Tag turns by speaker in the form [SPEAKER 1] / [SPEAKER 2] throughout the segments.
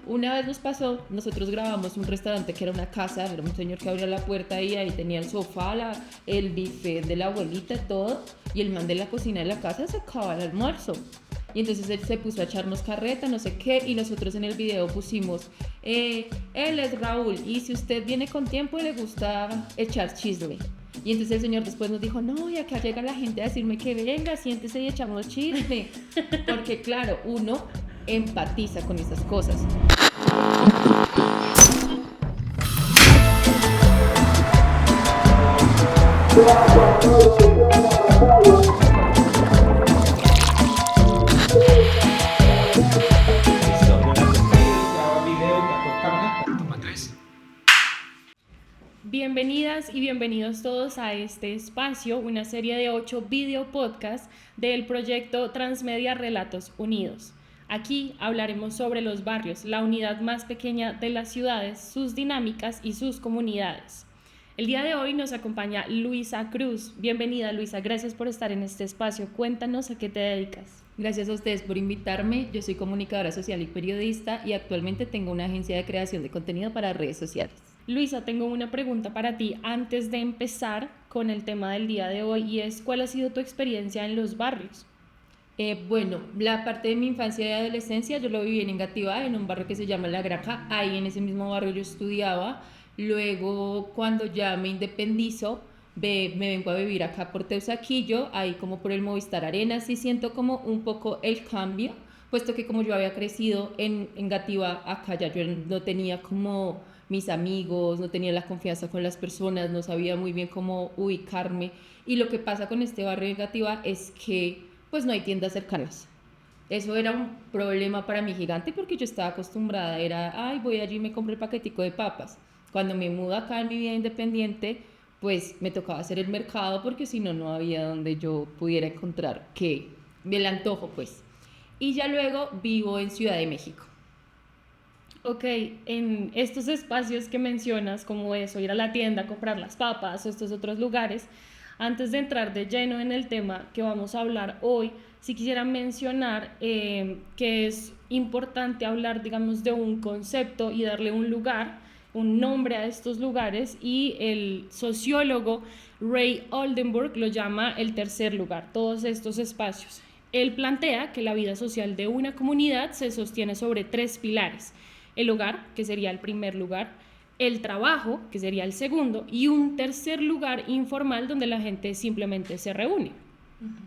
[SPEAKER 1] una vez nos pasó, nosotros grabamos un restaurante que era una casa, era un señor que abría la puerta y ahí tenía el sofá, el buffet de la abuelita, todo, y el man de la cocina de la casa sacaba el almuerzo. Y entonces él se puso a echarnos carreta, no sé qué, y nosotros en el video pusimos, él es Raúl, y si usted viene con tiempo y le gusta echar chisme. Y entonces el señor después nos dijo, no, y acá llega la gente a decirme que venga, siéntese y echamos chisme. Porque claro, uno empatiza con esas cosas.
[SPEAKER 2] Bienvenidas y bienvenidos todos a este espacio, una serie de 8 video podcasts del proyecto Transmedia Relatos Unidos. Aquí hablaremos sobre los barrios, la unidad más pequeña de las ciudades, sus dinámicas y sus comunidades. El día de hoy nos acompaña Luisa Cruz. Bienvenida, Luisa, gracias por estar en este espacio. Cuéntanos a qué te dedicas.
[SPEAKER 1] Gracias a ustedes por invitarme. Yo soy comunicadora social y periodista y actualmente tengo una agencia de creación de contenido para redes sociales.
[SPEAKER 2] Luisa, tengo una pregunta para ti antes de empezar con el tema del día de hoy y es ¿cuál ha sido tu experiencia en los barrios?
[SPEAKER 1] Bueno, la parte de mi infancia y adolescencia yo lo viví en Engativá, en un barrio que se llama La Granja. Ahí en ese mismo barrio yo estudiaba. Luego, cuando ya me independizo, me vengo a vivir acá por Teusaquillo, ahí como por el Movistar Arena. Sí siento como un poco el cambio, puesto que como yo había crecido en Engativá, acá ya yo no tenía como mis amigos, no tenía la confianza con las personas, no sabía muy bien cómo ubicarme. Y lo que pasa con este barrio de Engativá es que pues no hay tiendas cercanas. Eso era un problema para mí gigante porque yo estaba acostumbrada, ay, voy allí y me compro el paquetico de papas. Cuando me mudo acá en mi vida independiente, pues me tocaba hacer el mercado porque si no, no había donde yo pudiera encontrar que me la antojo, pues. Y ya luego vivo en Ciudad de México.
[SPEAKER 2] Ok, en estos espacios que mencionas, como eso, ir a la tienda a comprar las papas o estos otros lugares, antes de entrar de lleno en el tema que vamos a hablar hoy, sí quisiera mencionar que es importante hablar, digamos, de un concepto y darle un lugar, un nombre a estos lugares, y el sociólogo Ray Oldenburg lo llama el tercer lugar, todos estos espacios. Él plantea que la vida social de una comunidad se sostiene sobre 3 pilares: el hogar, que sería el primer lugar, el trabajo, que sería el segundo, y un tercer lugar informal donde la gente simplemente se reúne.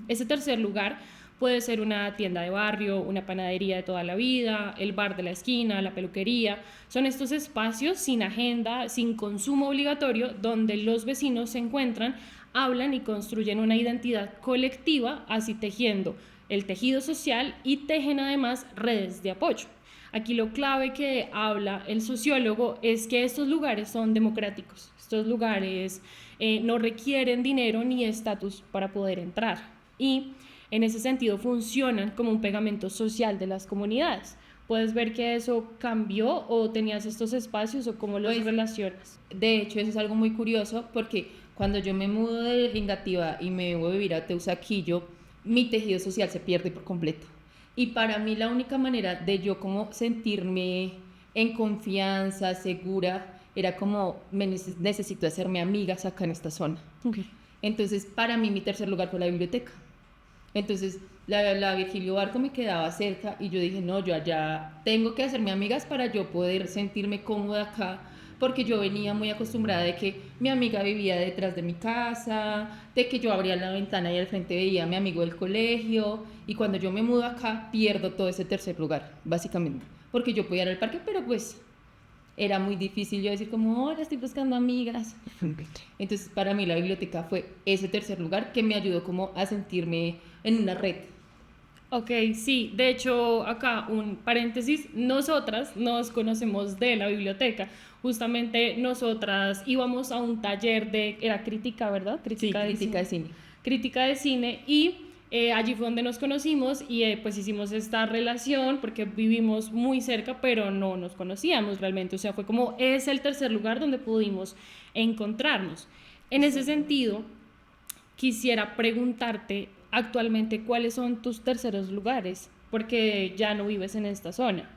[SPEAKER 2] Ese tercer lugar puede ser una tienda de barrio, una panadería de toda la vida, el bar de la esquina, la peluquería. Son estos espacios sin agenda, sin consumo obligatorio, donde los vecinos se encuentran, hablan y construyen una identidad colectiva, así tejiendo el tejido social y tejen además redes de apoyo. Aquí lo clave que habla el sociólogo es que estos lugares son democráticos, estos lugares no requieren dinero ni estatus para poder entrar y en ese sentido funcionan como un pegamento social de las comunidades. ¿Puedes ver que eso cambió o tenías estos espacios o cómo los relacionas?
[SPEAKER 1] De hecho, eso es algo muy curioso porque cuando yo me mudo de Engativá y me vengo a vivir a Teusaquillo, mi tejido social se pierde por completo. Y para mí la única manera de yo como sentirme en confianza, segura, era como necesito hacerme amigas acá en esta zona.
[SPEAKER 2] Okay.
[SPEAKER 1] Entonces para mí mi tercer lugar fue la biblioteca. Entonces la Virgilio Barco me quedaba cerca y yo dije, no, yo allá tengo que hacerme amigas para yo poder sentirme cómoda acá, porque yo venía muy acostumbrada de que mi amiga vivía detrás de mi casa, de que yo abría la ventana y al frente veía a mi amigo del colegio, y cuando yo me mudo acá pierdo todo ese tercer lugar, básicamente, porque yo podía ir al parque, pero pues era muy difícil yo decir como, hola, estoy buscando amigas. Entonces para mí la biblioteca fue ese tercer lugar que me ayudó como a sentirme en una red.
[SPEAKER 2] Ok, sí, de hecho acá un paréntesis, nosotras nos conocemos de la biblioteca, justamente nosotras íbamos a un taller era crítica, ¿verdad?
[SPEAKER 1] Crítica de cine.
[SPEAKER 2] Crítica de cine y allí fue donde nos conocimos y pues hicimos esta relación porque vivimos muy cerca pero no nos conocíamos realmente, o sea fue como es el tercer lugar donde pudimos encontrarnos. En ese sentido, quisiera preguntarte actualmente cuáles son tus terceros lugares, porque ya no vives en esta zona.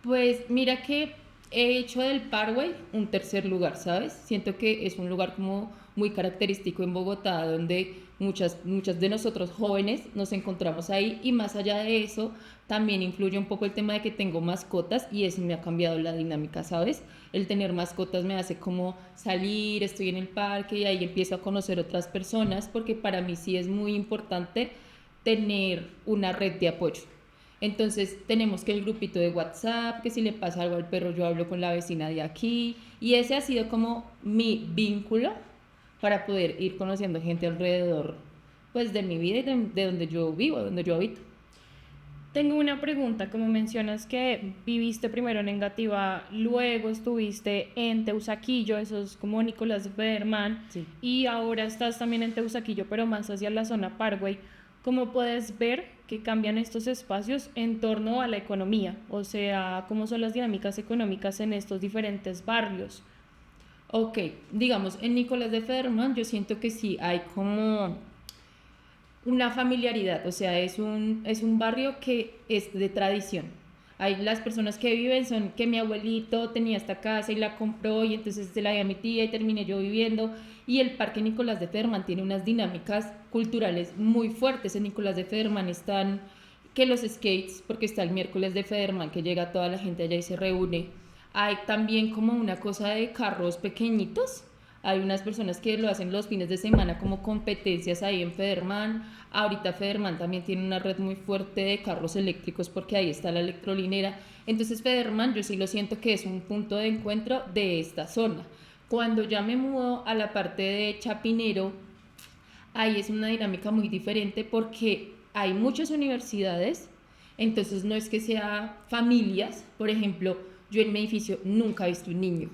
[SPEAKER 1] Pues mira que he hecho del Parkway un tercer lugar, ¿sabes? Siento que es un lugar como muy característico en Bogotá, donde muchas de nosotros jóvenes nos encontramos ahí y más allá de eso, también influye un poco el tema de que tengo mascotas y eso me ha cambiado la dinámica, ¿sabes? El tener mascotas me hace como salir, estoy en el parque y ahí empiezo a conocer otras personas porque para mí sí es muy importante tener una red de apoyo. Entonces tenemos que el grupito de WhatsApp, que si le pasa algo al perro yo hablo con la vecina de aquí y ese ha sido como mi vínculo para poder ir conociendo gente alrededor pues de mi vida y de donde yo vivo, donde yo habito.
[SPEAKER 2] Tengo una pregunta, como mencionas que viviste primero en Engativá, luego estuviste en Teusaquillo, eso es como Nicolás de Federman,
[SPEAKER 1] Sí.
[SPEAKER 2] y ahora estás también en Teusaquillo, pero más hacia la zona Parkway. ¿Cómo puedes ver que cambian estos espacios en torno a la economía? O sea, ¿cómo son las dinámicas económicas en estos diferentes barrios?
[SPEAKER 1] Ok, digamos, en Nicolás de Federman yo siento que sí hay como una familiaridad, o sea, es un barrio que es de tradición. Hay las personas que viven son que mi abuelito tenía esta casa y la compró y entonces se la dio a mi tía y terminé yo viviendo. Y el Parque Nicolás de Federman tiene unas dinámicas culturales muy fuertes. En Nicolás de Federman están que los skates, porque está el miércoles de Federman, que llega toda la gente allá y se reúne. Hay también como una cosa de carros pequeñitos. Hay unas personas que lo hacen los fines de semana como competencias ahí en Federman. Ahorita Federman también tiene una red muy fuerte de carros eléctricos porque ahí está la electrolinera. Entonces Federman yo sí lo siento que es un punto de encuentro de esta zona. Cuando ya me mudo a la parte de Chapinero, ahí es una dinámica muy diferente porque hay muchas universidades, entonces no es que sea familias, por ejemplo, yo en mi edificio nunca he visto un niño,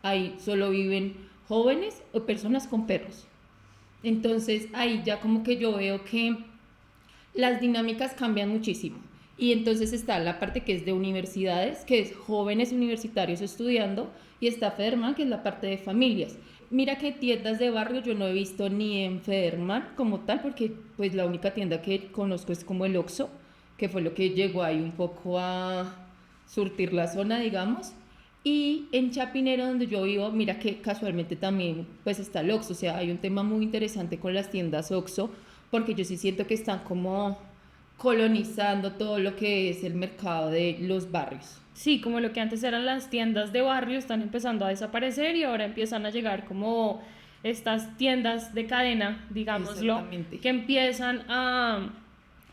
[SPEAKER 1] ahí solo viven jóvenes o personas con perros. Entonces ahí ya como que yo veo que las dinámicas cambian muchísimo. Y entonces está la parte que es de universidades, que es jóvenes universitarios estudiando, y está Federman, que es la parte de familias. Mira que tiendas de barrio yo no he visto ni en Federman como tal, porque pues la única tienda que conozco es como el Oxxo, que fue lo que llegó ahí un poco a surtir la zona, digamos. Y en Chapinero, donde yo vivo, mira que casualmente también pues está el Oxxo, o sea, hay un tema muy interesante con las tiendas Oxxo, porque yo sí siento que están como colonizando todo lo que es el mercado de los barrios.
[SPEAKER 2] Sí, como lo que antes eran las tiendas de barrio están empezando a desaparecer y ahora empiezan a llegar como estas tiendas de cadena, digámoslo,
[SPEAKER 1] Exactamente.
[SPEAKER 2] que empiezan a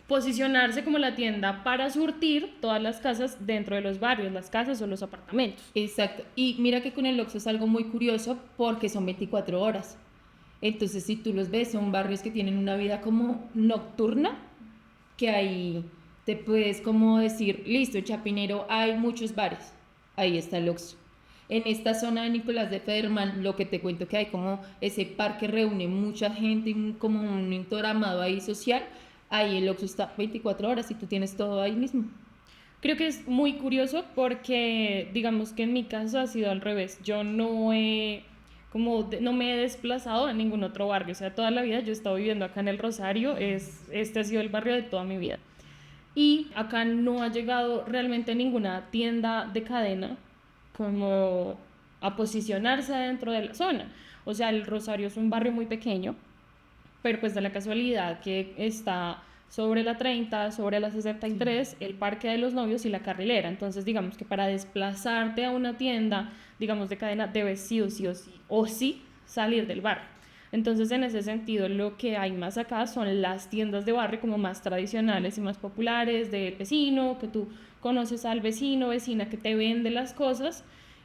[SPEAKER 2] posicionarse como la tienda para surtir todas las casas dentro de los barrios, las casas o los apartamentos.
[SPEAKER 1] Exacto. Y mira que con el Oxxo es algo muy curioso porque son 24 horas. Entonces, si tú los ves, son barrios que tienen una vida como nocturna, que ahí te puedes como decir, listo, en Chapinero hay muchos bares, ahí está el Oxxo. En esta zona de Nicolás de Federman, lo que te cuento que hay como ese parque reúne mucha gente, como un entramado ahí social, ahí el Oxxo está 24 horas y tú tienes todo ahí mismo.
[SPEAKER 2] Creo que es muy curioso porque digamos que en mi caso ha sido al revés. Yo no he no me he desplazado a ningún otro barrio, o sea, toda la vida yo he estado viviendo acá en el Rosario, este ha sido el barrio de toda mi vida. Y acá no ha llegado realmente ninguna tienda de cadena como a posicionarse dentro de la zona. O sea, el Rosario es un barrio muy pequeño, pero pues de la casualidad que está sobre la 30, sobre la 63, el Parque de los Novios y la Carrilera. Entonces, digamos que para desplazarte a una tienda, digamos, de cadena, debes sí o sí salir del barrio. Entonces, en ese sentido, lo que hay más acá son las tiendas de barrio como más tradicionales y más populares del vecino, que tú conoces al vecino, vecina que te vende las cosas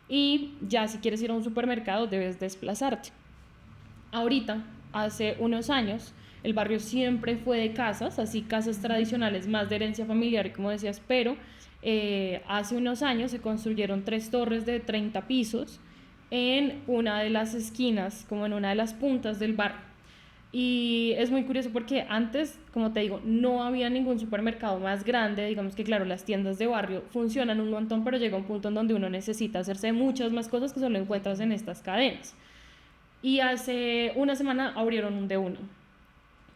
[SPEAKER 2] y ya si quieres ir a un supermercado debes desplazarte. Ahorita, hace unos años, el barrio siempre fue de casas, así casas tradicionales más de herencia familiar, como decías, pero hace unos años se construyeron 3 torres de 30 pisos en una de las esquinas, como en una de las puntas del barrio. Y es muy curioso porque antes, como te digo, no había ningún supermercado más grande. Digamos que, claro, las tiendas de barrio funcionan un montón, pero llega un punto en donde uno necesita hacerse muchas más cosas que solo encuentras en estas cadenas. Y hace una semana abrieron un de uno.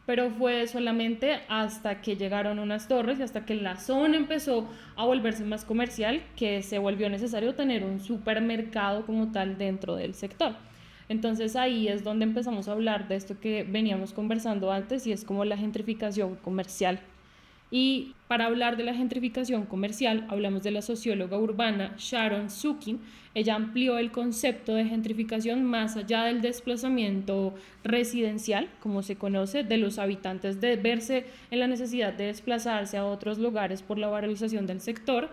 [SPEAKER 2] pero fue solamente hasta que llegaron unas torres y hasta que la zona empezó a volverse más comercial que se volvió necesario tener un supermercado como tal dentro del sector. Entonces ahí es donde empezamos a hablar de esto que veníamos conversando antes y es como la gentrificación comercial. Y para hablar de la gentrificación comercial, hablamos de la socióloga urbana Sharon Sukin. Ella amplió el concepto de gentrificación más allá del desplazamiento residencial, como se conoce, de los habitantes de verse en la necesidad de desplazarse a otros lugares por la valorización del sector,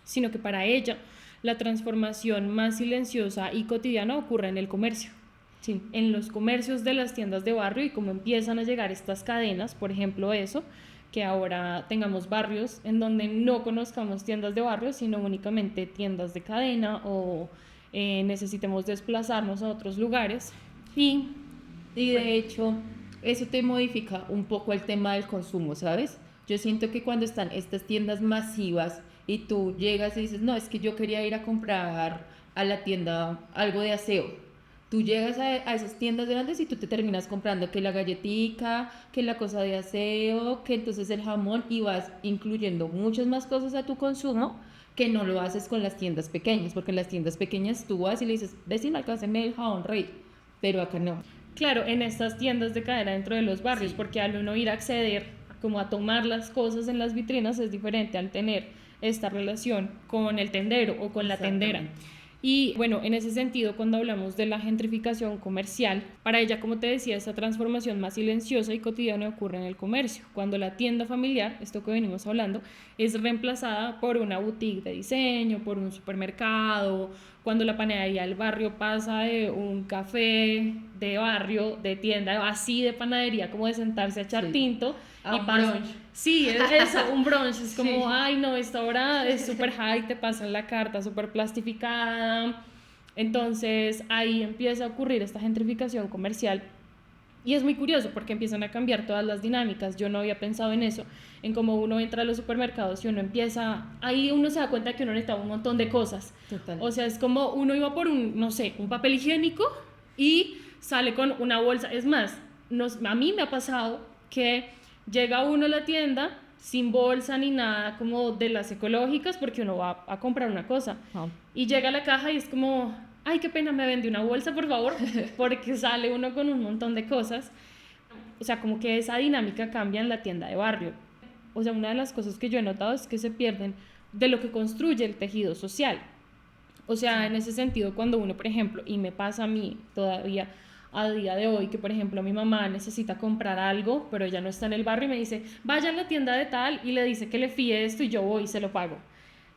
[SPEAKER 2] sino que para ella la transformación más silenciosa y cotidiana ocurre en el comercio. Sí, en los comercios de las tiendas de barrio y cómo empiezan a llegar estas cadenas, por ejemplo eso, que ahora tengamos barrios en donde no conozcamos tiendas de barrio, sino únicamente tiendas de cadena o necesitemos desplazarnos a otros lugares.
[SPEAKER 1] Y de hecho, eso te modifica un poco el tema del consumo, ¿sabes? Yo siento que cuando están estas tiendas masivas y tú llegas y dices, no, es que yo quería ir a comprar a la tienda algo de aseo. Tú llegas a esas tiendas grandes y tú te terminas comprando que la galletica, que la cosa de aseo, que entonces el jamón y vas incluyendo muchas más cosas a tu consumo que no lo haces con las tiendas pequeñas, porque en las tiendas pequeñas tú vas y le dices, vecino, alcánceme el jabón rey, pero acá no.
[SPEAKER 2] Claro, en estas tiendas de cadena dentro de los barrios,
[SPEAKER 1] Sí.
[SPEAKER 2] porque al uno ir a acceder como a tomar las cosas en las vitrinas es diferente al tener esta relación con el tendero o con la tendera. Y bueno, en ese sentido, cuando hablamos de la gentrificación comercial, para ella, como te decía, esta transformación más silenciosa y cotidiana ocurre en el comercio, cuando la tienda familiar, esto que venimos hablando, es reemplazada por una boutique de diseño, por un supermercado, cuando la panadería del barrio pasa de un café de barrio, de tienda, así de panadería, como de sentarse a echar tinto,
[SPEAKER 1] A
[SPEAKER 2] y
[SPEAKER 1] un
[SPEAKER 2] pasa,
[SPEAKER 1] brunch.
[SPEAKER 2] sí, es eso, un brunch, es como,
[SPEAKER 1] Sí.
[SPEAKER 2] ay no, esta hora es súper high, te pasan la carta súper plastificada, entonces ahí empieza a ocurrir esta gentrificación comercial y es muy curioso porque empiezan a cambiar todas las dinámicas. Yo no había pensado en eso, en cómo uno entra a los supermercados y uno empieza, ahí uno se da cuenta que uno necesita un montón de cosas.
[SPEAKER 1] Total.
[SPEAKER 2] O sea, es como uno iba por un, no sé, un papel higiénico y sale con una bolsa. Es más, a mí me ha pasado que llega uno a la tienda sin bolsa ni nada como de las ecológicas porque uno va a comprar una cosa y llega a la caja y es como, ay, qué pena, me vende una bolsa, por favor, porque sale uno con un montón de cosas. O sea, como que esa dinámica cambia en la tienda de barrio. O sea, una de las cosas que yo he notado es que se pierden de lo que construye el tejido social. O sea, en ese sentido, cuando uno, por ejemplo, y me pasa a mí todavía a día de hoy, que por ejemplo mi mamá necesita comprar algo, pero ella no está en el barrio y me dice, vaya a la tienda de tal y le dice que le fíe esto y yo voy y se lo pago.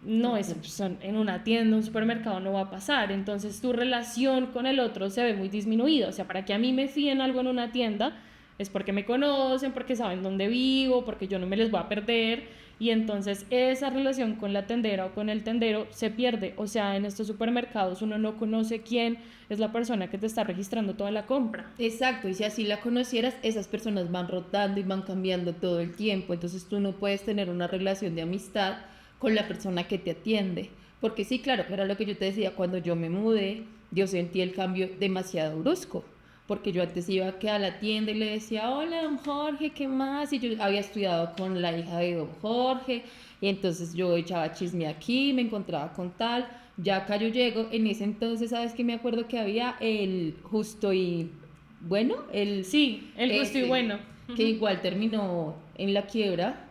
[SPEAKER 2] No, eso en una tienda, un supermercado no va a pasar, entonces tu relación con el otro se ve muy disminuida. O sea, para que a mí me fíen algo en una tienda es porque me conocen, porque saben dónde vivo, porque yo no me les voy a perder, y entonces esa relación con la tendera o con el tendero se pierde. O sea, en estos supermercados uno no conoce quién es la persona que te está registrando toda la compra.
[SPEAKER 1] Exacto, y si así la conocieras, esas personas van rotando y van cambiando todo el tiempo, entonces tú no puedes tener una relación de amistad con la persona que te atiende, porque sí, claro, era lo que yo te decía, cuando yo me mudé, yo sentí el cambio demasiado brusco, porque yo antes iba que a la tienda y le decía, hola, don Jorge, ¿qué más? Y yo había estudiado con la hija de don Jorge, y entonces yo echaba chisme aquí, me encontraba con tal, ya acá yo llego, en ese entonces, ¿sabes qué? Me acuerdo que había el Justo y Bueno,
[SPEAKER 2] Sí, el Justo y Bueno.
[SPEAKER 1] que igual terminó en la quiebra,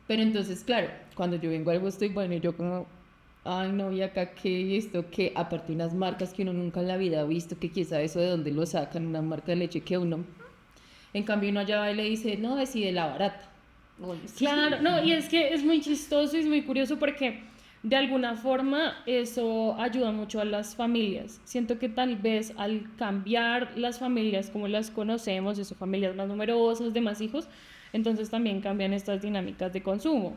[SPEAKER 1] pero entonces, claro, cuando yo vengo al Justo y Bueno, yo como, ay no, y acá qué esto, que aparte unas marcas que uno nunca en la vida ha visto, que quién sabe eso de dónde lo sacan, una marca de leche que uno, en cambio uno allá va y le dice, no, decide la barata.
[SPEAKER 2] Claro, no, y es que es muy chistoso y es muy curioso porque de alguna forma eso ayuda mucho a las familias. Siento que tal vez al cambiar las familias como las conocemos, eso, familias más numerosas, de más hijos, entonces también cambian estas dinámicas de consumo.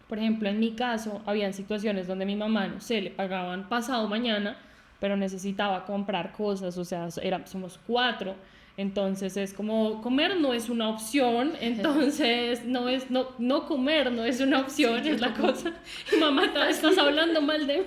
[SPEAKER 2] Por ejemplo, en mi caso, habían situaciones donde mi mamá, no sé, le pagaban pasado mañana, pero necesitaba comprar cosas, o sea, somos 4, entonces es como comer no es una opción, entonces no comer no es una opción, sí, es la cosa. Mamá, estás hablando mal de mí.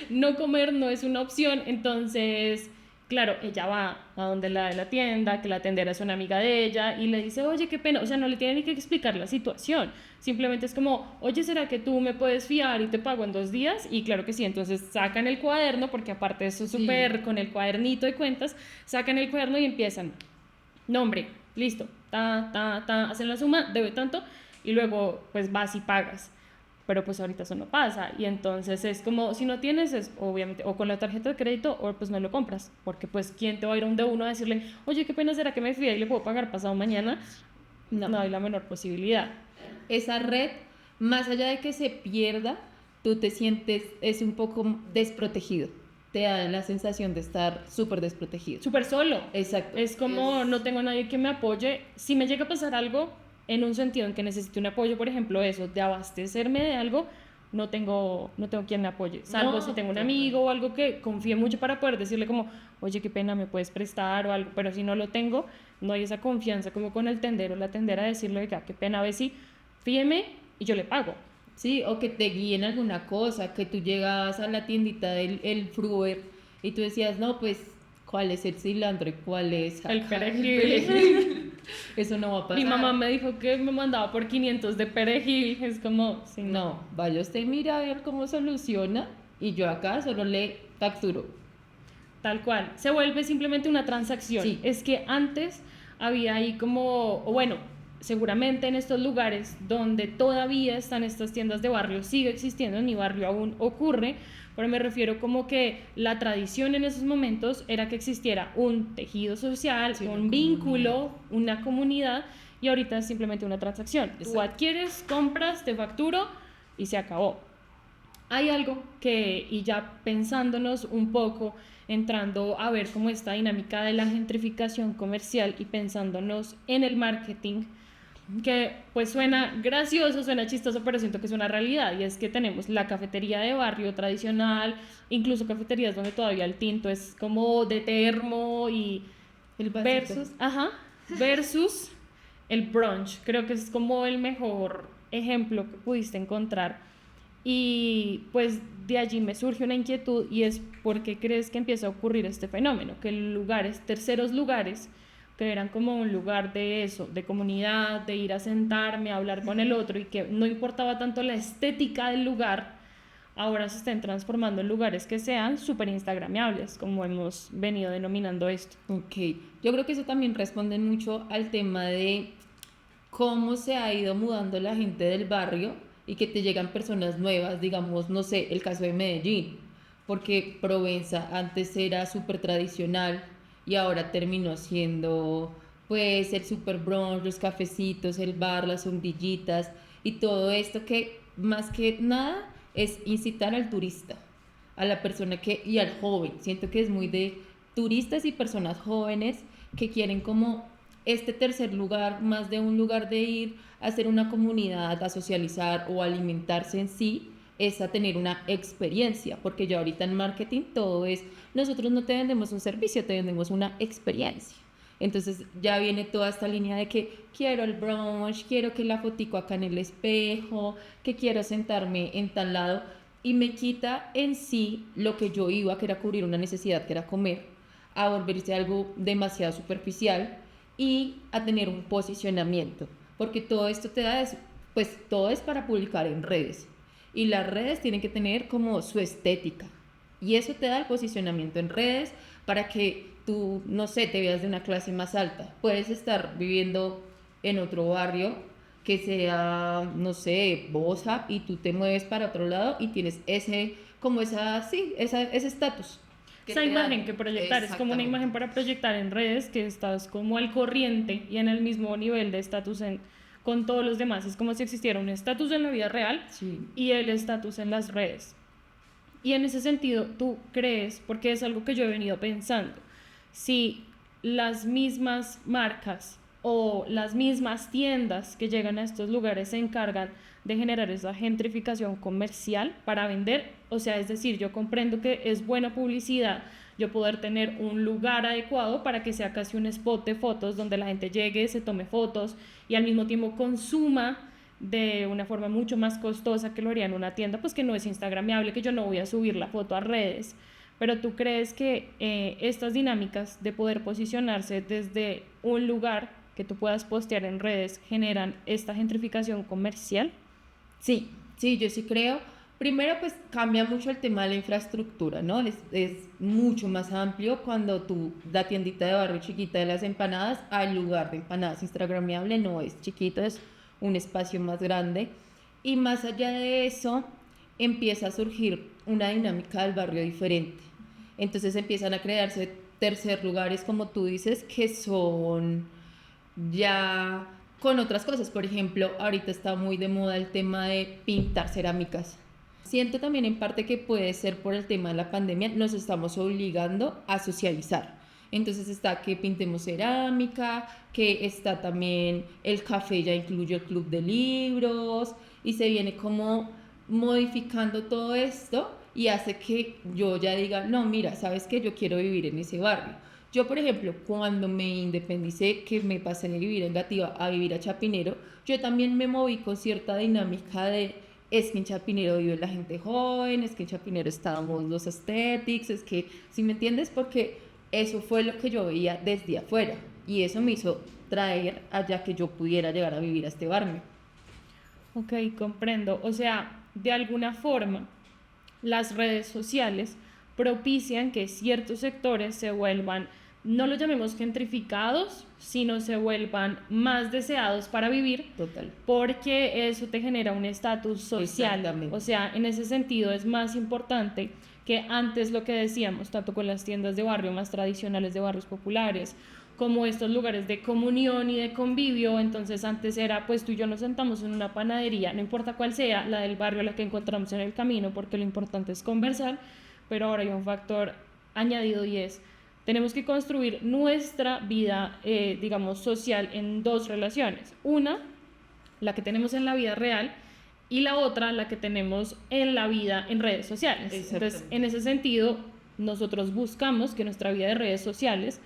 [SPEAKER 2] No comer no es una opción, entonces Claro, ella va a donde la de la tienda, que la tendera es una amiga de ella y le dice, oye, qué pena, o sea, no le tiene ni que explicar la situación, simplemente es como, oye, ¿será que tú me puedes fiar y te pago en 2 días? Y claro que sí, entonces sacan el cuaderno, porque aparte de eso súper
[SPEAKER 1] Sí.
[SPEAKER 2] con el cuadernito de cuentas, sacan el cuaderno y empiezan, nombre, listo, hacen la suma, debe tanto, y luego pues vas y pagas. Pero pues ahorita eso no pasa, y entonces es como, si no tienes, es obviamente o con la tarjeta de crédito o pues no lo compras, porque pues quién te va a ir a un de uno a decirle, oye, qué pena, será que me fía y le puedo pagar pasado mañana.
[SPEAKER 1] No.
[SPEAKER 2] No hay la menor posibilidad.
[SPEAKER 1] Esa red, más allá de que se pierda, tú te sientes, es un poco desprotegido. Te da la sensación de estar súper desprotegido.
[SPEAKER 2] Súper solo.
[SPEAKER 1] Exacto.
[SPEAKER 2] Es como no tengo nadie que me apoye. Si me llega a pasar algo en un sentido en que necesite un apoyo, por ejemplo, eso, de abastecerme de algo, no tengo quien me apoye. Salvo
[SPEAKER 1] No,
[SPEAKER 2] si tengo un
[SPEAKER 1] total.
[SPEAKER 2] amigo o algo que confíe mucho para poder decirle como, oye, qué pena, me puedes prestar o algo. Pero si no lo tengo, no hay esa confianza como con el tendero o la tendera de decirle, oiga, qué pena, a ver si fíjeme y yo le pago.
[SPEAKER 1] Sí, o que te guíen alguna cosa, que tú llegabas a la tiendita del el Fruver y tú decías, no, pues, ¿cuál es el cilantro y cuál es
[SPEAKER 2] El
[SPEAKER 1] acá el
[SPEAKER 2] perejil.
[SPEAKER 1] perejil? Eso no va a pasar.
[SPEAKER 2] Mi mamá me dijo que me mandaba por 500 de perejil. Es como, sí,
[SPEAKER 1] No, vaya usted mira a ver cómo soluciona y yo acá solo le facturo.
[SPEAKER 2] tal cual. Se vuelve simplemente una transacción.
[SPEAKER 1] Sí.
[SPEAKER 2] Es que antes había ahí como, o bueno, seguramente en estos lugares donde todavía están estas tiendas de barrio, sigue existiendo, en mi barrio aún ocurre, pero me refiero como que la tradición en esos momentos era que existiera un tejido social,
[SPEAKER 1] Sí,
[SPEAKER 2] un
[SPEAKER 1] una
[SPEAKER 2] vínculo, una comunidad, y ahorita es simplemente una transacción. Tú
[SPEAKER 1] Exacto.
[SPEAKER 2] adquieres, compras, te facturo y se acabó. Hay algo que, y ya pensándonos un poco, entrando a ver cómo esta dinámica de la gentrificación comercial y pensándonos en el marketing, que pues suena gracioso, suena chistoso, pero siento que es una realidad, y es que tenemos la cafetería de barrio tradicional, incluso cafeterías donde todavía el tinto es como de termo y
[SPEAKER 1] El vasito.
[SPEAKER 2] versus el brunch. Creo que es como el mejor ejemplo que pudiste encontrar. Y pues de allí me surge una inquietud, y es por qué crees que empieza a ocurrir este fenómeno, que lugares, terceros lugares, que eran como un lugar de eso, de comunidad, de ir a sentarme, a hablar con el otro, y que no importaba tanto la estética del lugar, ahora se estén transformando en lugares que sean súper instagramiables, como hemos venido denominando esto.
[SPEAKER 1] Ok, yo creo que eso también responde mucho al tema de cómo se ha ido mudando la gente del barrio y que te llegan personas nuevas, digamos, no sé, el caso de Medellín, porque Provenza antes era súper tradicional y ahora terminó siendo pues el super brunch, los cafecitos, el bar, las sombrillitas y todo esto que más que nada es incitar al turista, a la persona que y al joven. Siento que es muy de turistas y personas jóvenes que quieren como este tercer lugar, más de un lugar de ir a hacer una comunidad, a socializar o a alimentarse en sí, es a tener una experiencia, porque ya ahorita en marketing todo es, nosotros no te vendemos un servicio, te vendemos una experiencia. Entonces ya viene toda esta línea de que quiero el brunch, quiero que la fotico acá en el espejo, que quiero sentarme en tal lado y me quita en sí lo que yo iba, que era cubrir una necesidad, que era comer, a volverse algo demasiado superficial y a tener un posicionamiento, porque todo esto te da, pues todo es para publicar en redes y las redes tienen que tener como su estética y eso te da el posicionamiento en redes para que tú, no sé, te veas de una clase más alta. Puedes estar viviendo en otro barrio que sea, no sé, Bosa y tú te mueves para otro lado y tienes ese, como esa, sí, ese estatus.
[SPEAKER 2] Esa imagen que proyectar es como una imagen para proyectar en redes, que estás como al corriente y en el mismo nivel de estatus con todos los demás. Es como si existiera un estatus en la vida real
[SPEAKER 1] Sí.
[SPEAKER 2] y el estatus en las redes. Y en ese sentido, ¿tú crees, porque es algo que yo he venido pensando, si las mismas marcas o las mismas tiendas que llegan a estos lugares se encargan de generar esa gentrificación comercial para vender? O sea, es decir, yo comprendo que es buena publicidad yo poder tener un lugar adecuado para que sea casi un spot de fotos donde la gente llegue, se tome fotos y al mismo tiempo consuma de una forma mucho más costosa que lo haría en una tienda, pues que no es instagramiable, que yo no voy a subir la foto a redes, pero ¿tú crees que estas dinámicas de poder posicionarse desde un lugar que tú puedas postear en redes generan esta gentrificación comercial?
[SPEAKER 1] Sí, sí, yo sí creo. Primero, pues cambia mucho el tema de la infraestructura, ¿no? Es mucho más amplio cuando tú, la tiendita de barrio chiquita de las empanadas, al lugar de empanadas instagramiable, no es chiquito, es un espacio más grande. Y más allá de eso, empieza a surgir una dinámica del barrio diferente. Entonces empiezan a crearse tercer lugares, como tú dices, que son ya con otras cosas. Por ejemplo, ahorita está muy de moda el tema de pintar cerámicas. Siento también en parte que puede ser por el tema de la pandemia, nos estamos obligando a socializar. Entonces está que pintemos cerámica, que está también el café, ya incluye el club de libros y se viene como modificando todo esto y hace que yo ya diga, no, mira, sabes que yo quiero vivir en ese barrio. Yo, por ejemplo, cuando me independicé, que me pasé de vivir en Gativa a vivir a Chapinero, yo también me moví con cierta dinámica de, es que en Chapinero vive la gente joven, es que en Chapinero estábamos los aesthetics, es que, ¿sí me entiendes? Porque eso fue lo que yo veía desde afuera y eso me hizo traer allá que yo pudiera llegar a vivir a este barrio.
[SPEAKER 2] Ok, comprendo. O sea, de alguna forma, las redes sociales propician que ciertos sectores se vuelvan, no lo llamemos gentrificados, sino se vuelvan más deseados para vivir,
[SPEAKER 1] Total.
[SPEAKER 2] porque eso te genera un estatus social.
[SPEAKER 1] Exactamente.
[SPEAKER 2] O sea, en ese sentido es más importante que antes lo que decíamos, tanto con las tiendas de barrio más tradicionales de barrios populares, como estos lugares de comunión y de convivio. Entonces antes era, pues tú y yo nos sentamos en una panadería, no importa cuál sea, la del barrio, la que encontramos en el camino, porque lo importante es conversar, pero ahora hay un factor añadido y es, tenemos que construir nuestra vida, digamos, social en dos relaciones. Una, la que tenemos en la vida real, y la otra, la que tenemos en la vida en redes sociales. Entonces, en ese sentido, nosotros buscamos que nuestra vida de redes sociales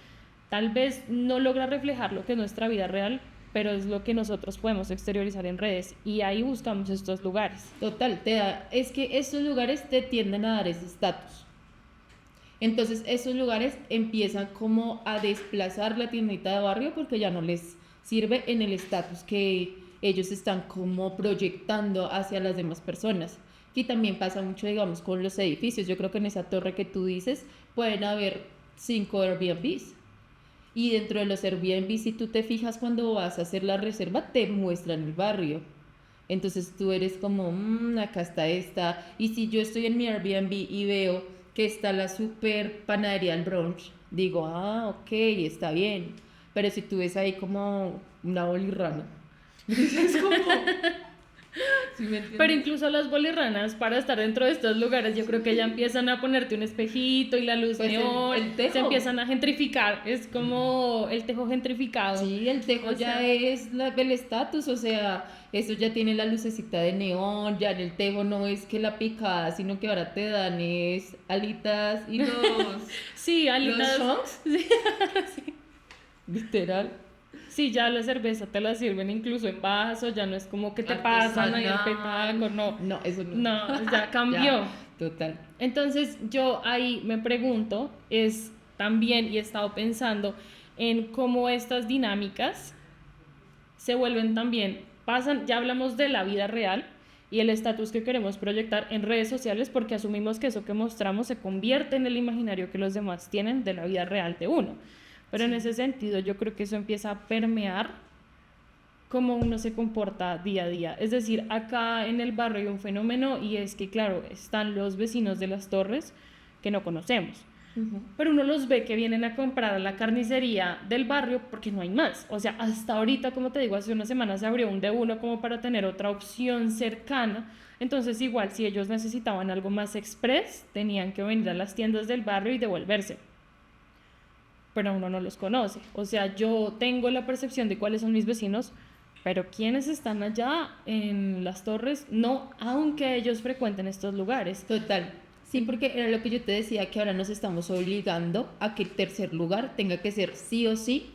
[SPEAKER 2] tal vez no logra reflejar lo que es nuestra vida real, pero es lo que nosotros podemos exteriorizar en redes y ahí buscamos estos lugares.
[SPEAKER 1] Total, es que estos lugares te tienden a dar ese estatus. Entonces esos lugares empiezan como a desplazar la tiendita de barrio porque ya no les sirve en el estatus que ellos están como proyectando hacia las demás personas. Y también pasa mucho, digamos, con los edificios. Yo creo que en esa torre que tú dices pueden haber 5 Airbnbs. Y dentro de los Airbnb, si tú te fijas cuando vas a hacer la reserva, te muestran el barrio. Entonces tú eres como, acá está esta. Y si yo estoy en mi Airbnb y veo que está la super panadería del brunch, digo, ok, está bien. Pero si tú ves ahí como una bolirrana, es como, ¿sí me entiendes?
[SPEAKER 2] Pero incluso las bolirranas, para estar dentro de estos lugares, yo creo que ya empiezan a ponerte un espejito y la luz
[SPEAKER 1] Pues
[SPEAKER 2] neón,
[SPEAKER 1] el tejo.
[SPEAKER 2] se empiezan a gentrificar, es como el tejo gentrificado.
[SPEAKER 1] Sí, el tejo
[SPEAKER 2] O
[SPEAKER 1] ya
[SPEAKER 2] sea,
[SPEAKER 1] es el estatus, o sea, eso ya tiene la lucecita de neón, ya en el tejo no es que la picada, sino que ahora te dan es alitas y
[SPEAKER 2] sí, alitas.
[SPEAKER 1] los chunks,
[SPEAKER 2] Sí.
[SPEAKER 1] literal.
[SPEAKER 2] Sí, ya la cerveza te la sirven incluso en vaso, ya no es como que te
[SPEAKER 1] Artesanal.
[SPEAKER 2] pasan ahí el petaco, no.
[SPEAKER 1] No, eso no.
[SPEAKER 2] No, ya cambió.
[SPEAKER 1] Ya, total.
[SPEAKER 2] Entonces yo ahí me pregunto, es también, y he estado pensando en cómo estas dinámicas se vuelven también, pasan, ya hablamos de la vida real y el estatus que queremos proyectar en redes sociales porque asumimos que eso que mostramos se convierte en el imaginario que los demás tienen de la vida real de uno. Pero en ese sentido yo creo que eso empieza a permear cómo uno se comporta día a día. Es decir, acá en el barrio hay un fenómeno y es que, claro, están los vecinos de las torres que no conocemos. Pero uno los ve que vienen a comprar a la carnicería del barrio porque no hay más. O sea, hasta ahorita, como te digo, hace una semana se abrió un D1 como para tener otra opción cercana. Entonces, igual, si ellos necesitaban algo más express, tenían que venir a las tiendas del barrio y devolverse. Pero uno no los conoce. O sea, yo tengo la percepción de cuáles son mis vecinos, pero quienes están allá en las torres, no, aunque ellos frecuenten estos lugares.
[SPEAKER 1] Total. Sí, porque era lo que yo te decía, que ahora nos estamos obligando a que el tercer lugar tenga que ser sí o sí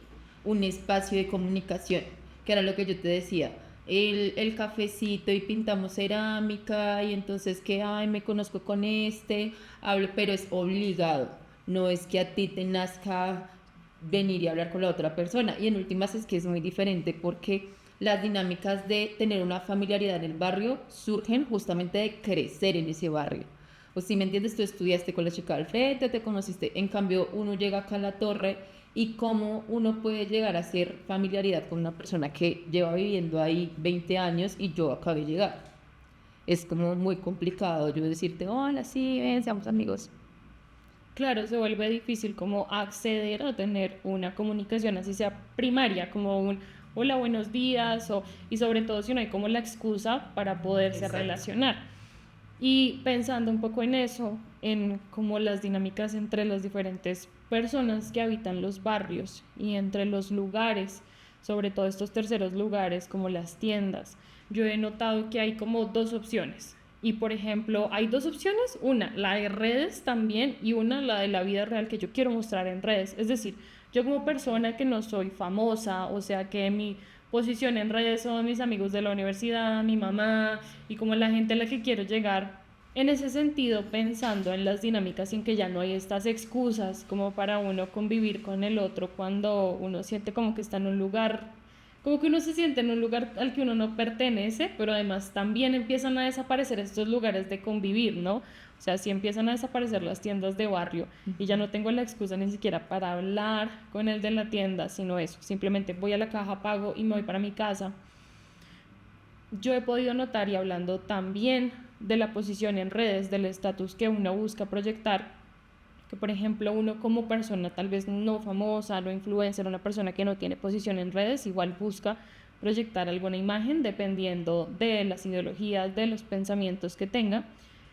[SPEAKER 1] un espacio de comunicación, que era lo que yo te decía. el cafecito y pintamos cerámica y entonces que, ay, me conozco con este, hablo, pero es obligado, no es que a ti te nazca venir y hablar con la otra persona. Y en últimas es que es muy diferente porque las dinámicas de tener una familiaridad en el barrio surgen justamente de crecer en ese barrio. O si me entiendes, tú estudiaste con la chica al frente, te conociste, en cambio uno llega acá a la torre y cómo uno puede llegar a hacer familiaridad con una persona que lleva viviendo ahí 20 años y yo acabé de llegar. Es como muy complicado yo decirte, hola, sí, ven, seamos amigos.
[SPEAKER 2] Claro, se vuelve difícil como acceder a tener una comunicación así sea primaria, como un hola, buenos días, y sobre todo si no hay como la excusa para poderse
[SPEAKER 1] Exacto.
[SPEAKER 2] relacionar. Y pensando un poco en eso, en como las dinámicas entre las diferentes personas que habitan los barrios y entre los lugares, sobre todo estos terceros lugares como las tiendas, yo he notado que hay como dos opciones. Y por ejemplo, hay dos opciones, una, la de redes también, y una, la de la vida real que yo quiero mostrar en redes. Es decir, yo como persona que no soy famosa, o sea que mi posición en redes son mis amigos de la universidad, mi mamá y como la gente a la que quiero llegar, en ese sentido pensando en las dinámicas en que ya no hay estas excusas como para uno convivir con el otro cuando uno siente como que está en un lugar, como que uno se siente en un lugar al que uno no pertenece, pero además también empiezan a desaparecer estos lugares de convivir, ¿no? O sea, sí empiezan a desaparecer las tiendas de barrio y ya no tengo la excusa ni siquiera para hablar con el de la tienda, sino eso, simplemente voy a la caja, pago y me voy para mi casa. Yo he podido notar, y hablando también de la posición en redes, del estatus que uno busca proyectar, que por ejemplo uno como persona tal vez no famosa, no influencer, una persona que no tiene posición en redes, igual busca proyectar alguna imagen dependiendo de las ideologías, de los pensamientos que tenga.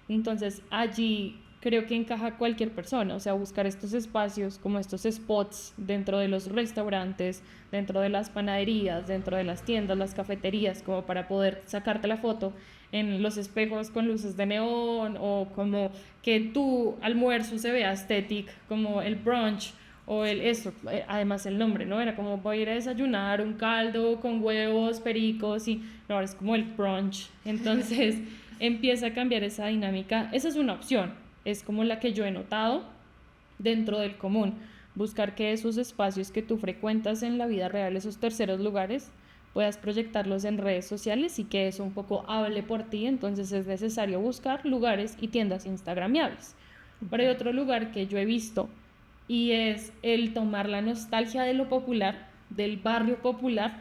[SPEAKER 2] Entonces allí creo que encaja cualquier persona, o sea, buscar estos espacios como estos spots dentro de los restaurantes, dentro de las panaderías, dentro de las tiendas, las cafeterías, como para poder sacarte la foto en los espejos con luces de neón o como que tu almuerzo se vea estético, como el brunch o el eso, además el nombre, ¿no? Era como voy a ir a desayunar un caldo con huevos, pericos y no, ahora es como el brunch. Entonces empieza a cambiar esa dinámica. Esa es una opción, es como la que yo he notado dentro del común. Buscar que esos espacios que tú frecuentas en la vida real, esos terceros lugares, puedas proyectarlos en redes sociales y que eso un poco hable por ti. Entonces es necesario buscar lugares y tiendas instagramiables. Pero hay otro lugar que yo he visto y es el tomar la nostalgia de lo popular, del barrio popular,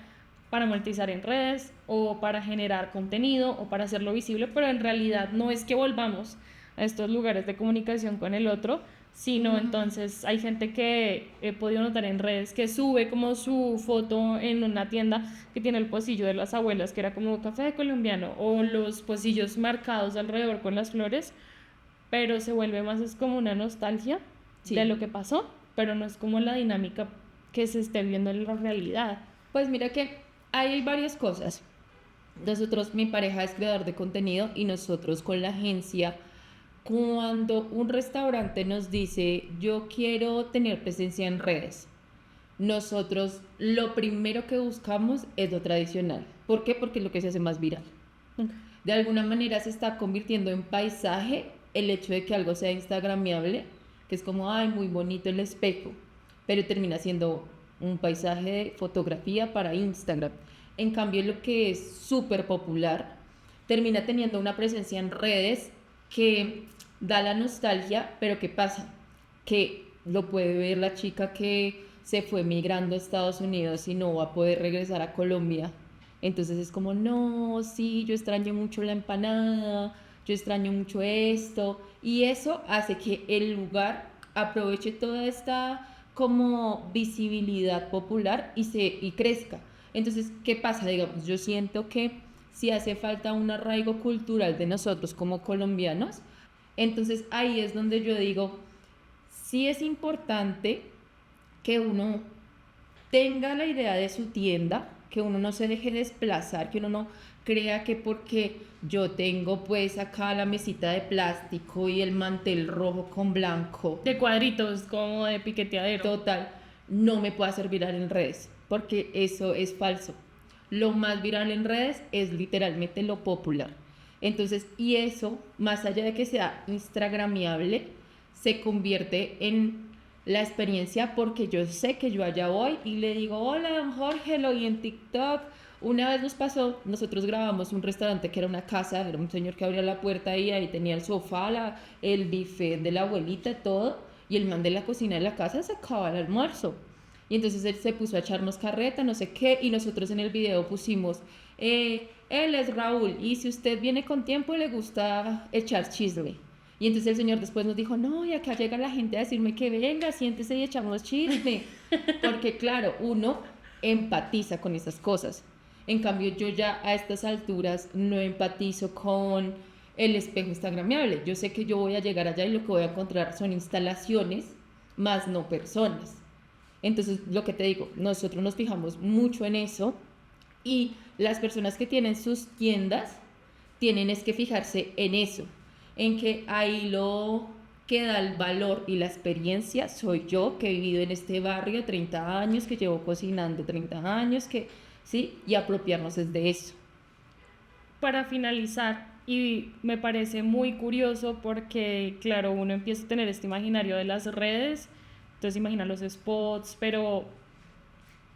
[SPEAKER 2] para monetizar en redes o para generar contenido o para hacerlo visible, pero en realidad no es que volvamos a estos lugares de comunicación con el otro, sino entonces hay gente que he podido notar en redes que sube como su foto en una tienda que tiene el pocillo de las abuelas, que era como café colombiano, o los pocillos marcados alrededor con las flores, pero se vuelve más es como una nostalgia de
[SPEAKER 1] Sí.
[SPEAKER 2] lo que pasó, pero no es como la dinámica que se esté viendo en la realidad.
[SPEAKER 1] Pues mira que ahí hay varias cosas. Nosotros, mi pareja es creador de contenido y nosotros con la agencia, cuando un restaurante nos dice, yo quiero tener presencia en redes, nosotros lo primero que buscamos es lo tradicional. ¿Por qué? Porque es lo que se hace más viral. De alguna manera se está convirtiendo en paisaje el hecho de que algo sea instagramiable, que es como, ay, muy bonito el espejo, pero termina siendo un paisaje de fotografía para Instagram. En cambio, lo que es súper popular termina teniendo una presencia en redes que da la nostalgia, pero ¿qué pasa? Que lo puede ver la chica que se fue migrando a Estados Unidos y no va a poder regresar a Colombia. Entonces es como, no, sí, yo extraño mucho la empanada, yo extraño mucho esto. Y eso hace que el lugar aproveche toda esta como visibilidad popular y crezca. Entonces, ¿qué pasa? Digamos, yo siento que si hace falta un arraigo cultural de nosotros como colombianos, entonces ahí es donde yo digo, sí es importante que uno tenga la idea de su tienda, que uno no se deje desplazar, que uno no crea que porque yo tengo pues acá la mesita de plástico y el mantel rojo con blanco,
[SPEAKER 2] De cuadritos, como de piqueteadero.
[SPEAKER 1] total, no me pueda servir en redes, porque eso es falso. lo más viral en redes es literalmente lo popular. Entonces, y eso, más allá de que sea instagramiable, se convierte en la experiencia porque yo sé que yo allá voy y le digo, hola, don Jorge, lo vi en TikTok. Una vez nos pasó, nosotros grabamos un restaurante que era una casa, era un señor que abría la puerta y ahí tenía el sofá, el buffet de la abuelita, todo, y el man de la cocina de la casa sacaba el almuerzo. Y entonces él se puso a echarnos carreta, no sé qué, y nosotros en el video pusimos, él es Raúl, y si usted viene con tiempo le gusta echar chisme. Y entonces el señor después nos dijo, no, y acá llega la gente a decirme que venga, siéntese y echamos chisme. Porque claro, uno empatiza con esas cosas. En cambio, yo ya a estas alturas no empatizo con el espejo instagramiable. Yo sé que yo voy a llegar allá y lo que voy a encontrar son instalaciones, más no personas. Entonces, lo que te digo, nosotros nos fijamos mucho en eso y las personas que tienen sus tiendas tienen es que fijarse en eso, en que ahí lo que da el valor y la experiencia soy yo, que he vivido en este barrio 30 años, que llevo cocinando 30 años, que sí, y apropiarnos es de eso.
[SPEAKER 2] Para finalizar, y me parece muy curioso porque, claro, uno empieza a tener este imaginario de las redes, entonces imagina los spots, pero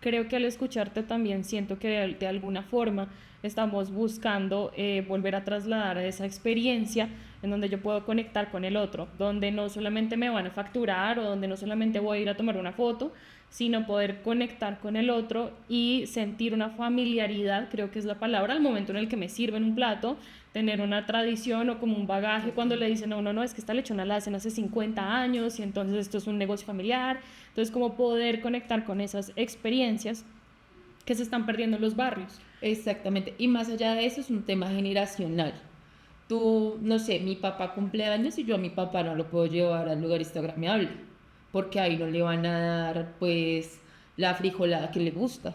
[SPEAKER 2] creo que al escucharte también siento que de alguna forma estamos buscando volver a trasladar esa experiencia en donde yo puedo conectar con el otro, donde no solamente me van a facturar o donde no solamente voy a ir a tomar una foto, sino poder conectar con el otro y sentir una familiaridad, creo que es la palabra, al momento en el que me sirven un plato, tener una tradición o como un bagaje cuando le dicen, no, no, no, es que esta lechona la hacen hace 50 años y entonces esto es un negocio familiar, entonces como poder conectar con esas experiencias que se están perdiendo en los barrios.
[SPEAKER 1] Exactamente, y más allá de eso es un tema generacional. Tú, no sé, mi papá cumple años y yo a mi papá no lo puedo llevar al lugar instagramiable, porque ahí no le van a dar pues la frijolada que le gusta.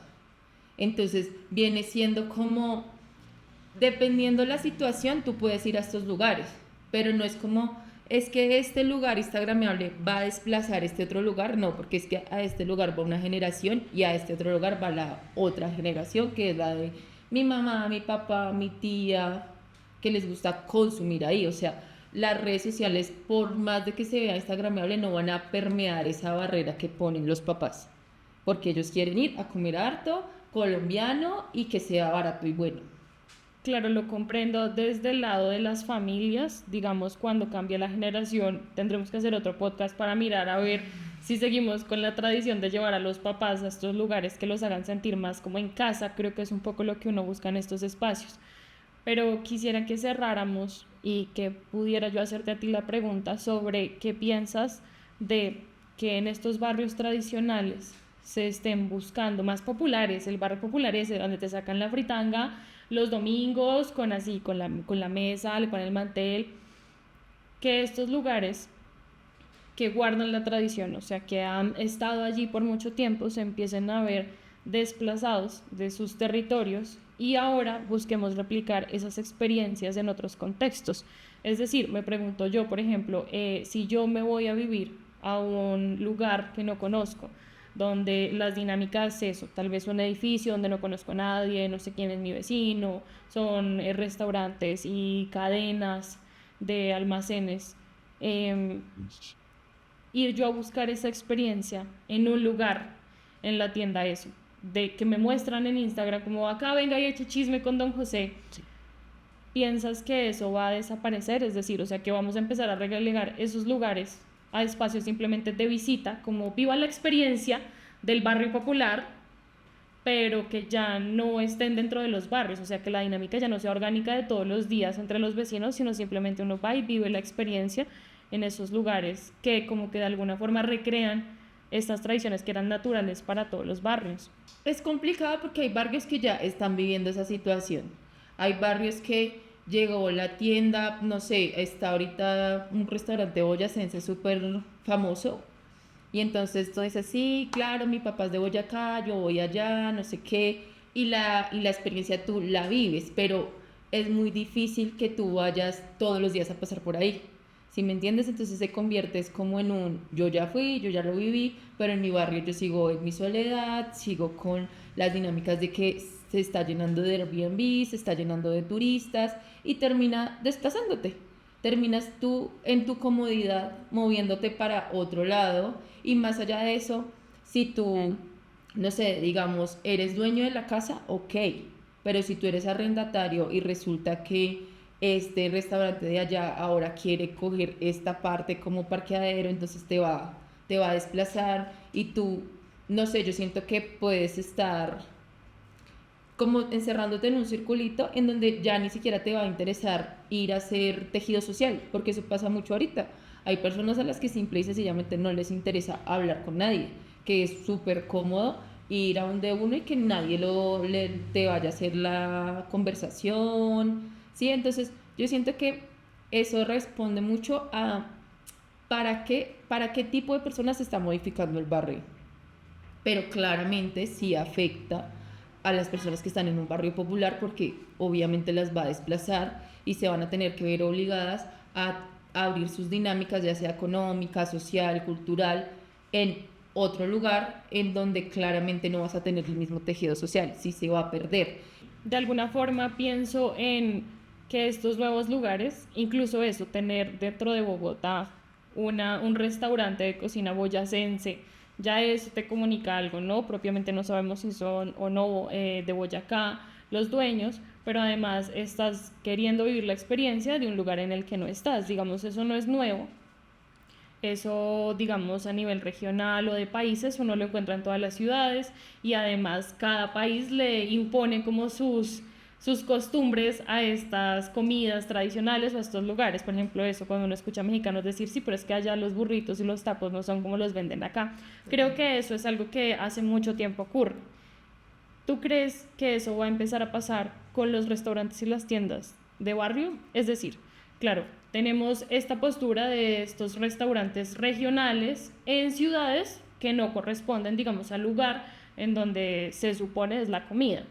[SPEAKER 1] Entonces viene siendo como, dependiendo la situación, tú puedes ir a estos lugares, pero no es como, es que este lugar instagramiable va a desplazar este otro lugar, no, porque es que a este lugar va una generación y a este otro lugar va la otra generación, que es la de mi mamá, mi papá, mi tía, que les gusta consumir ahí, o sea, las redes sociales, por más de que se vea instagramable, no van a permear esa barrera que ponen los papás, porque ellos quieren ir a comer harto, colombiano y que sea barato y bueno.
[SPEAKER 2] Claro, lo comprendo desde el lado de las familias, digamos, cuando cambia la generación, tendremos que hacer otro podcast para mirar a ver si seguimos con la tradición de llevar a los papás a estos lugares que los hagan sentir más como en casa, creo que es un poco lo que uno busca en estos espacios. Pero quisiera que cerráramos y que pudiera yo hacerte a ti la pregunta sobre qué piensas de que en estos barrios tradicionales se estén buscando más populares, el barrio popular es donde te sacan la fritanga los domingos con así, con la mesa, le ponen el mantel, que estos lugares que guardan la tradición, o sea, que han estado allí por mucho tiempo, se empiecen a ver desplazados de sus territorios y ahora busquemos replicar esas experiencias en otros contextos. Es decir, me pregunto yo, por ejemplo, si yo me voy a vivir a un lugar que no conozco, donde las dinámicas, eso, tal vez un edificio donde no conozco a nadie, no sé quién es mi vecino, son restaurantes y cadenas de almacenes. Eh, Ir yo a buscar esa experiencia en un lugar, en la tienda, eso, de que me muestran en Instagram como acá venga y eche chisme con don José,
[SPEAKER 1] Sí.
[SPEAKER 2] ¿piensas que eso va a desaparecer? Es decir, o sea, que vamos a empezar a relegar esos lugares a espacios simplemente de visita, como viva la experiencia del barrio popular, pero que ya no estén dentro de los barrios, o sea, que la dinámica ya no sea orgánica de todos los días entre los vecinos, sino simplemente uno va y vive la experiencia en esos lugares que como que de alguna forma recrean estas tradiciones que eran naturales para todos los barrios.
[SPEAKER 1] Es complicado porque hay barrios que ya están viviendo esa situación. Hay barrios que llegó la tienda, no sé, está ahorita un restaurante boyacense súper famoso. Y entonces tú dices, sí, claro, mi papá es de Boyacá, yo voy allá, no sé qué. Y la experiencia tú la vives, pero es muy difícil que tú vayas todos los días a pasar por ahí. ¿Sí me entiendes? Entonces se convierte es como en un, yo ya fui, yo ya lo viví, pero en mi barrio yo sigo en mi soledad, sigo con las dinámicas de que se está llenando de Airbnb, se está llenando de turistas y termina desplazándote. Terminas tú en tu comodidad moviéndote para otro lado y más allá de eso, si tú, no sé, digamos, eres dueño de la casa, ok, pero si tú eres arrendatario y resulta que este restaurante de allá ahora quiere coger esta parte como parqueadero, entonces te va a desplazar y tú, no sé, yo siento que puedes estar como encerrándote en un circulito en donde ya ni siquiera te va a interesar ir a hacer tejido social, porque eso pasa mucho ahorita. Hay personas a las que simple y sencillamente no les interesa hablar con nadie, que es súper cómodo ir a un de uno y que nadie te vaya a hacer la conversación, ¿sí? Entonces yo siento que eso responde mucho a para qué tipo de personas se está modificando el barrio, pero claramente sí afecta a las personas que están en un barrio popular porque obviamente las va a desplazar y se van a tener que ver obligadas a abrir sus dinámicas, ya sea económica, social, cultural, en otro lugar en donde claramente no vas a tener el mismo tejido social, sí se va a perder.
[SPEAKER 2] De alguna forma pienso en que estos nuevos lugares, incluso eso, tener dentro de Bogotá un restaurante de cocina boyacense, ya eso te comunica algo, ¿no? Propiamente no sabemos si son o no de Boyacá los dueños, pero además estás queriendo vivir la experiencia de un lugar en el que no estás. Digamos, eso no es nuevo. Eso, digamos, a nivel regional o de países, uno lo encuentra en todas las ciudades y además cada país le impone como sus costumbres a estas comidas tradicionales o a estos lugares. Por ejemplo, eso cuando uno escucha a mexicanos decir, sí, pero es que allá los burritos y los tacos no son como los venden acá. Creo que eso es algo que hace mucho tiempo ocurre. ¿Tú crees que eso va a empezar a pasar con los restaurantes y las tiendas de barrio? Es decir, claro, tenemos esta postura de estos restaurantes regionales en ciudades que no corresponden, digamos, al lugar en donde se supone es la comida.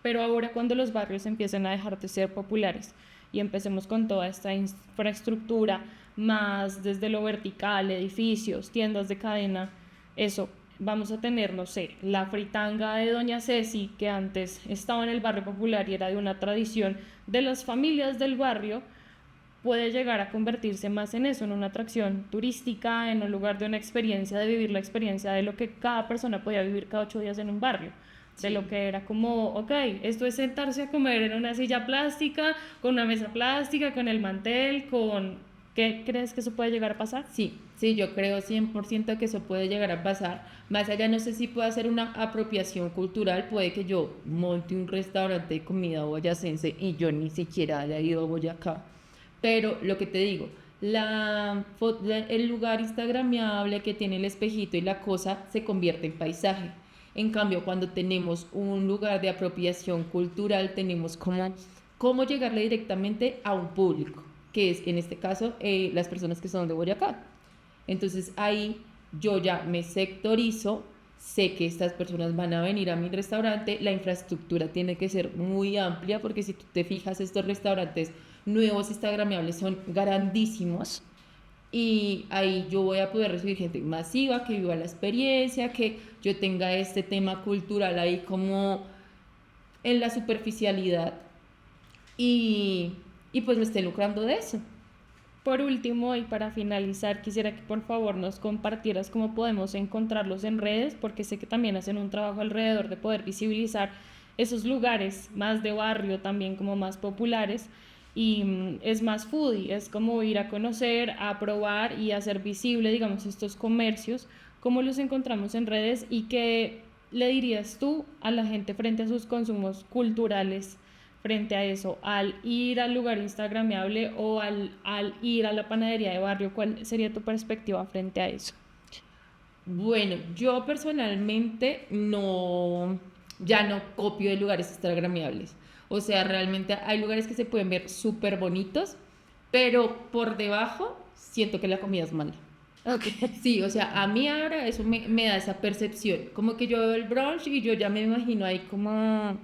[SPEAKER 2] Pero ahora cuando los barrios empiecen a dejar de ser populares y empecemos con toda esta infraestructura más desde lo vertical, edificios, tiendas de cadena, eso, vamos a tener, no sé, la fritanga de Doña Ceci, que antes estaba en el barrio popular y era de una tradición de las familias del barrio, puede llegar a convertirse más en eso, en una atracción turística, en un lugar de una experiencia, de vivir la experiencia de lo que cada persona podía vivir cada 8 días en un barrio. Sí. De lo que era como, ok, esto es sentarse a comer en una silla plástica, con una mesa plástica, con el mantel, con... ¿Qué crees que eso puede llegar a pasar?
[SPEAKER 1] Sí, sí, yo creo 100% que eso puede llegar a pasar. Más allá, no sé si puede ser una apropiación cultural, puede que yo monte un restaurante de comida boyacense y yo ni siquiera haya ido a Boyacá. Pero lo que te digo, el lugar instagramiable que tiene el espejito y la cosa se convierte en paisaje. En cambio, cuando tenemos un lugar de apropiación cultural, tenemos cómo llegarle directamente a un público, que es en este caso las personas que son de Boyacá. Entonces ahí yo ya me sectorizo, sé que estas personas van a venir a mi restaurante, la infraestructura tiene que ser muy amplia porque si tú te fijas estos restaurantes nuevos instagramiables son grandísimos y ahí yo voy a poder recibir gente masiva que viva la experiencia, que yo tenga este tema cultural ahí como en la superficialidad y pues me esté lucrando de eso.
[SPEAKER 2] Por último, y para finalizar, quisiera que por favor nos compartieras cómo podemos encontrarlos en redes, porque sé que también hacen un trabajo alrededor de poder visibilizar esos lugares más de barrio, también como más populares, y es más foodie, es como ir a conocer, a probar y hacer visible, digamos, estos comercios, cómo los encontramos en redes y qué le dirías tú a la gente frente a sus consumos culturales frente a eso, al ir al lugar instagramiable o al ir a la panadería de barrio. ¿Cuál sería tu perspectiva frente a eso?
[SPEAKER 1] Bueno, yo personalmente ya no copio de lugares instagramiables. O sea, realmente hay lugares que se pueden ver súper bonitos, pero por debajo siento que la comida es mala.
[SPEAKER 2] Okay.
[SPEAKER 1] Sí, o sea, a mí ahora eso me da esa percepción. Como que yo veo el brunch y yo ya me imagino ahí como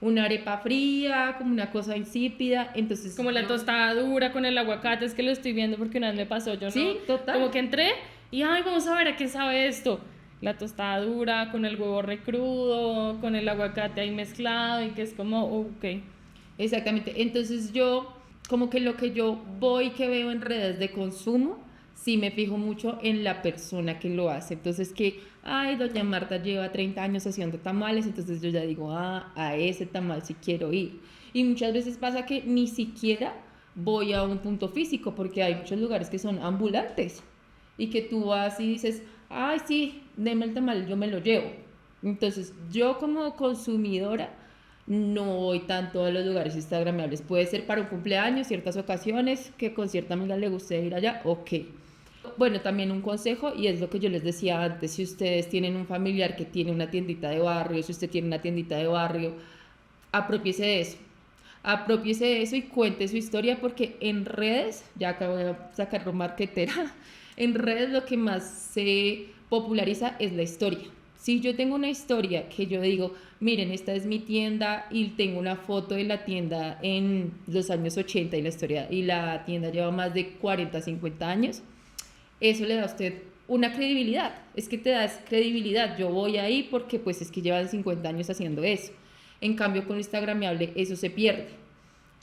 [SPEAKER 1] una arepa fría, como una cosa insípida, entonces...
[SPEAKER 2] Como la tostada dura con el aguacate, es que lo estoy viendo porque una vez me pasó, yo
[SPEAKER 1] sí,
[SPEAKER 2] no...
[SPEAKER 1] total.
[SPEAKER 2] Como que entré y, ay, vamos a ver a qué sabe esto. la tostada dura, con el huevo recrudo, con el aguacate ahí mezclado y que es como, ok.
[SPEAKER 1] Exactamente. Entonces yo, como que lo que yo voy que veo en redes de consumo, sí me fijo mucho en la persona que lo hace. Entonces que, ay, doña Marta lleva 30 años haciendo tamales, entonces yo ya digo, ah, a ese tamal sí quiero ir. Y muchas veces pasa que ni siquiera voy a un punto físico, porque hay muchos lugares que son ambulantes y que tú vas y dices, ay, sí, deme el tamal, yo me lo llevo. Entonces yo como consumidora no voy tanto a los lugares instagramables. Puede ser para un cumpleaños, ciertas ocasiones, que con cierta amiga le guste ir allá, ok. Bueno, también un consejo, y es lo que yo les decía antes, si ustedes tienen un familiar que tiene una tiendita de barrio, si usted tiene una tiendita de barrio, apropiese de eso. Apropiese de eso y cuente su historia, porque en redes, ya acabo de sacar marquetera, en redes lo que más se populariza es la historia. Si yo tengo una historia que yo digo, miren, esta es mi tienda y tengo una foto de la tienda en los años 80 y la tienda lleva más de 40, 50 años, eso le da a usted una credibilidad. Es que te das credibilidad. Yo voy ahí porque pues es que llevan 50 años haciendo eso. En cambio, con lo instagramiable eso se pierde.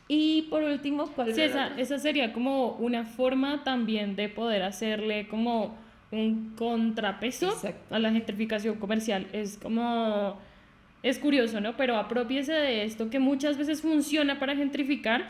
[SPEAKER 1] Y por último, ¿cuál
[SPEAKER 2] Sí,
[SPEAKER 1] era?
[SPEAKER 2] esa sería como una forma también de poder hacerle como un contrapeso
[SPEAKER 1] Exacto.
[SPEAKER 2] a la gentrificación comercial. Es como, es curioso, ¿no? Pero apropiese de esto que muchas veces funciona para gentrificar,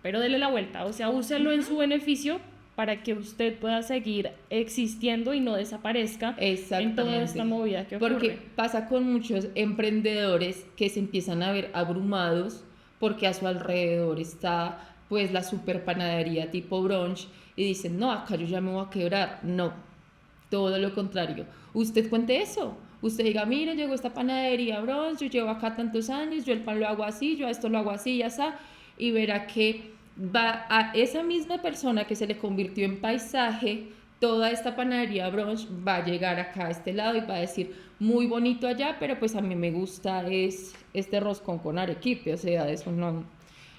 [SPEAKER 2] pero dele la vuelta, o sea, úselo en su beneficio para que usted pueda seguir existiendo y no desaparezca en toda esta
[SPEAKER 1] Exactamente.
[SPEAKER 2] movida que
[SPEAKER 1] Porque
[SPEAKER 2] ocurre.
[SPEAKER 1] pasa con muchos emprendedores que se empiezan a ver abrumados porque a su alrededor está pues la super panadería tipo brunch y dicen, no, acá yo ya me voy a quebrar. No, todo lo contrario. Usted cuente eso. Usted diga, mire, llegó esta panadería brunch, yo llevo acá tantos años, yo el pan lo hago así, yo a esto lo hago así y así, y verá que va a esa misma persona que se le convirtió en paisaje, toda esta panadería brunch va a llegar acá a este lado y va a decir, muy bonito allá, pero pues a mí me gusta es este roscón con arequipe, o sea, eso no,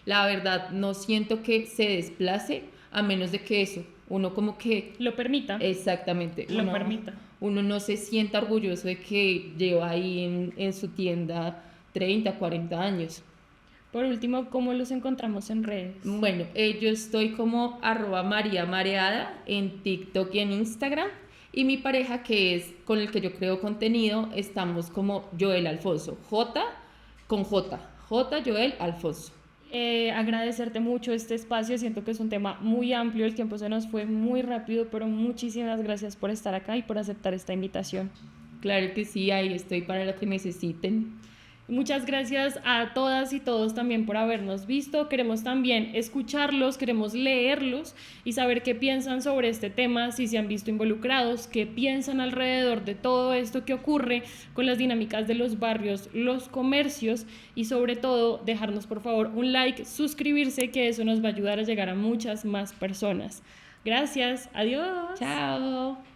[SPEAKER 1] la verdad no siento que se desplace a menos de que eso, uno como que,
[SPEAKER 2] Lo permita,
[SPEAKER 1] exactamente,
[SPEAKER 2] lo permita.
[SPEAKER 1] uno no se sienta orgulloso de que lleva ahí en su tienda 30, 40 años.
[SPEAKER 2] Por último, ¿cómo los encontramos en redes?
[SPEAKER 1] Bueno, yo estoy como @María Mareada en TikTok y en Instagram. Y mi pareja, que es con el que yo creo contenido, estamos como Joel Alfonso. J Joel Alfonso.
[SPEAKER 2] Agradecerte mucho este espacio, siento que es un tema muy amplio, el tiempo se nos fue muy rápido, pero muchísimas gracias por estar acá y por aceptar esta invitación.
[SPEAKER 1] Claro que sí, ahí estoy para lo que necesiten.
[SPEAKER 2] Muchas gracias a todas y todos también por habernos visto. Queremos también escucharlos, queremos leerlos y saber qué piensan sobre este tema, si se han visto involucrados, qué piensan alrededor de todo esto que ocurre con las dinámicas de los barrios, los comercios y sobre todo dejarnos por favor un like, suscribirse, que eso nos va a ayudar a llegar a muchas más personas. Gracias, adiós.
[SPEAKER 1] Chao.